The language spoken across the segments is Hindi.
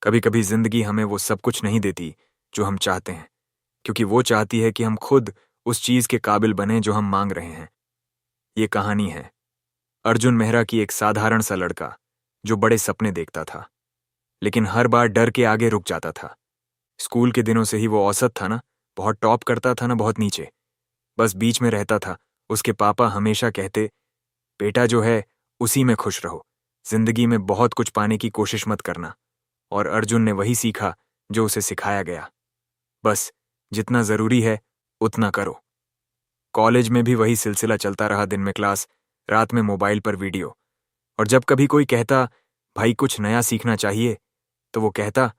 कभी कभी जिंदगी हमें वो सब कुछ नहीं देती जो हम चाहते हैं, क्योंकि वो चाहती है कि हम खुद उस चीज के काबिल बने जो हम मांग रहे हैं। ये कहानी है अर्जुन मेहरा की, एक साधारण सा लड़का जो बड़े सपने देखता था, लेकिन हर बार डर के आगे रुक जाता था। स्कूल के दिनों से ही वो औसत था ना, बहुत टॉप करता था ना बहुत नीचे, बस बीच में रहता था। उसके पापा हमेशा कहते, बेटा जो है उसी में खुश रहो, जिंदगी में बहुत कुछ पाने की कोशिश मत करना। और अर्जुन ने वही सीखा जो उसे सिखाया गया, बस जितना जरूरी है उतना करो। कॉलेज में भी वही सिलसिला चलता रहा, दिन में क्लास, रात में मोबाइल पर वीडियो। और जब कभी कोई कहता भाई कुछ नया सीखना चाहिए, तो वो कहता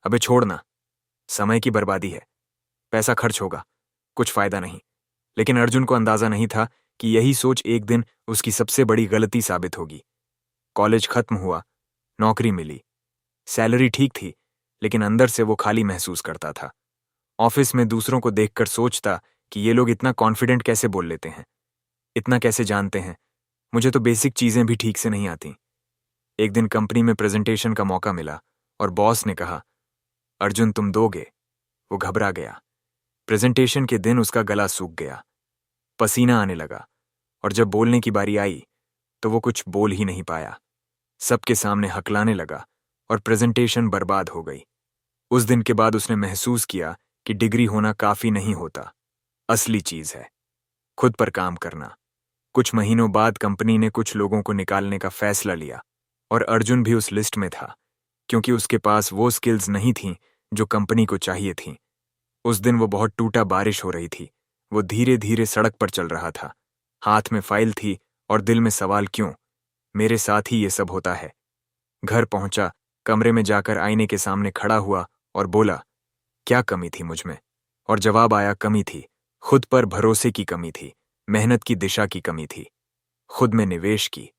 अबे छोड़ना, समय की बर्बादी है, पैसा खर्च होगा, कुछ फायदा नहीं। लेकिन अर्जुन को अंदाजा नहीं था कि यही सोच एक दिन उसकी सबसे बड़ी गलती साबित होगी। कॉलेज खत्म हुआ, नौकरी मिली, सैलरी ठीक थी, लेकिन अंदर से वो खाली महसूस करता था। ऑफिस में दूसरों को देखकर सोचता कि ये लोग इतना कॉन्फिडेंट कैसे बोल लेते हैं, इतना कैसे जानते हैं, मुझे तो बेसिक चीजें भी ठीक से नहीं आती। एक दिन कंपनी में प्रेजेंटेशन का मौका मिला और बॉस ने कहा, अर्जुन तुम दोगे। वो घबरा गया। प्रेजेंटेशन के दिन उसका गला सूख गया, पसीना आने लगा, और जब बोलने की बारी आई तो वो कुछ बोल ही नहीं पाया। सबके सामने हकलाने लगा और प्रेजेंटेशन बर्बाद हो गई। उस दिन के बाद उसने महसूस किया कि डिग्री होना काफी नहीं होता, असली चीज है खुद पर काम करना। कुछ महीनों बाद कंपनी ने कुछ लोगों को निकालने का फैसला लिया, और अर्जुन भी उस लिस्ट में था, क्योंकि उसके पास वो स्किल्स नहीं थीं जो कंपनी को चाहिए थीं। उस दिन वो बहुत टूटा, बारिश हो रही थी। वो धीरे धीरे सड़क पर चल रहा था, हाथ में फाइल थी और दिल में सवाल, क्यों मेरे साथ ही ये सब होता है। घर पहुंचा, कमरे में जाकर आईने के सामने खड़ा हुआ और बोला, क्या कमी थी मुझ में? और जवाब आया, कमी थी खुद पर भरोसे की कमी थी, मेहनत की दिशा की कमी थी, खुद में निवेश की।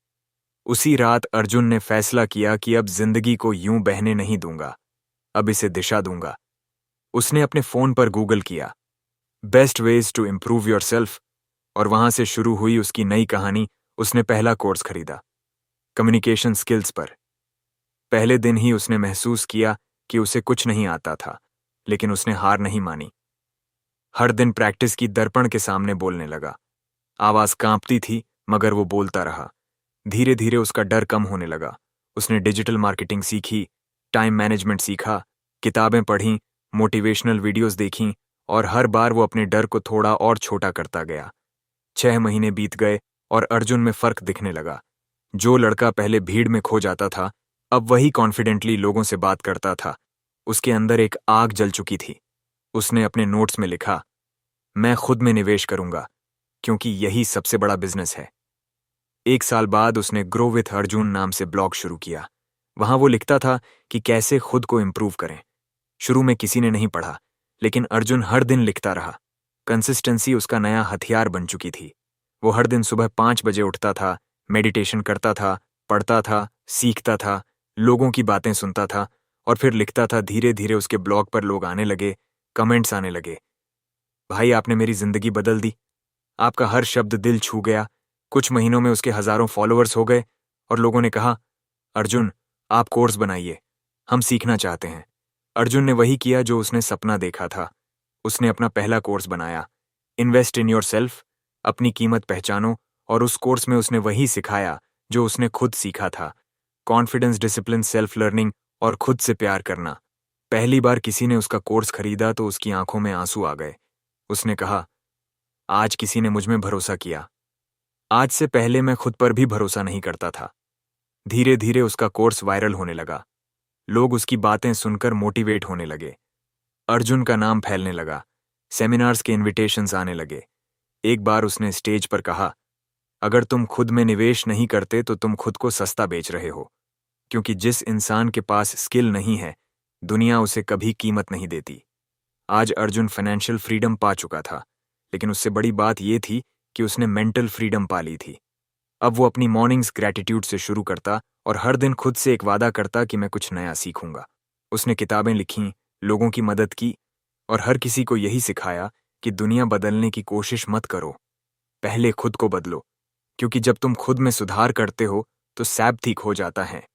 उसी रात अर्जुन ने फैसला किया कि अब जिंदगी को यूं बहने नहीं दूंगा, अब इसे दिशा दूंगा। उसने अपने फोन पर गूगल किया, best ways to improve yourself, और वहां से शुरू हुई उसकी नई कहानी। उसने पहला कोर्स खरीदा, कम्युनिकेशन स्किल्स पर। पहले दिन ही उसने महसूस किया कि उसे कुछ नहीं आता था, लेकिन उसने हार नहीं मानी। हर दिन प्रैक्टिस की, दर्पण के सामने बोलने लगा। आवाज कांपती थी, मगर वो बोलता रहा। धीरे धीरे उसका डर कम होने लगा। उसने डिजिटल मार्केटिंग सीखी, टाइम मैनेजमेंट सीखा, किताबें पढ़ीं, मोटिवेशनल वीडियोस देखीं, और हर बार वो अपने डर को थोड़ा और छोटा करता गया। 6 महीने बीत गए और अर्जुन में फर्क दिखने लगा। जो लड़का पहले भीड़ में खो जाता था, अब वही कॉन्फिडेंटली लोगों से बात करता था। उसके अंदर एक आग जल चुकी थी। उसने अपने नोट्स में लिखा, मैं खुद में निवेश करूंगा, क्योंकि यही सबसे बड़ा बिजनेस है। 1 साल बाद उसने ग्रो विथ अर्जुन नाम से ब्लॉग शुरू किया। वहां वो लिखता था कि कैसे खुद को इम्प्रूव करें। शुरू में किसी ने नहीं पढ़ा, लेकिन अर्जुन हर दिन लिखता रहा। कंसिस्टेंसी उसका नया हथियार बन चुकी थी। वो हर दिन सुबह 5 बजे उठता था, मेडिटेशन करता था, पढ़ता था, सीखता था, लोगों की बातें सुनता था, और फिर लिखता था। धीरे धीरे उसके ब्लॉग पर लोग आने लगे, कमेंट्स आने लगे, भाई आपने मेरी जिंदगी बदल दी, आपका हर शब्द दिल छू गया। कुछ महीनों में उसके हजारों फॉलोअर्स हो गए, और लोगों ने कहा, अर्जुन आप कोर्स बनाइए, हम सीखना चाहते हैं। अर्जुन ने वही किया जो उसने सपना देखा था। उसने अपना पहला कोर्स बनाया, इन्वेस्ट इन योर सेल्फ, अपनी कीमत पहचानो। और उस कोर्स में उसने वही सिखाया जो उसने खुद सीखा था, कॉन्फिडेंस, डिसिप्लिन, सेल्फ लर्निंग और खुद से प्यार करना। पहली बार किसी ने उसका कोर्स खरीदा तो उसकी आंखों में आंसू आ गए। उसने कहा, आज किसी ने मुझ में भरोसा किया। आज से पहले मैं खुद पर भी भरोसा नहीं करता था। धीरे धीरे उसका कोर्स वायरल होने लगा। लोग उसकी बातें सुनकर मोटिवेट होने लगे। अर्जुन का नाम फैलने लगा, सेमिनार्स के इनविटेशंस आने लगे। एक बार उसने स्टेज पर कहा, अगर तुम खुद में निवेश नहीं करते तो तुम खुद को सस्ता बेच रहे हो, क्योंकि जिस इंसान के पास स्किल नहीं है, दुनिया उसे कभी कीमत नहीं देती। आज अर्जुन फाइनेंशियल फ्रीडम पा चुका था, लेकिन उससे बड़ी बात यह थी कि उसने मेंटल फ्रीडम पा ली थी। अब वो अपनी मॉर्निंग्स ग्रैटिट्यूड से शुरू करता और हर दिन खुद से एक वादा करता कि मैं कुछ नया सीखूंगा। उसने किताबें लिखीं, लोगों की मदद की, और हर किसी को यही सिखाया कि दुनिया बदलने की कोशिश मत करो, पहले खुद को बदलो, क्योंकि जब तुम खुद में सुधार करते हो तो सब ठीक हो जाता है।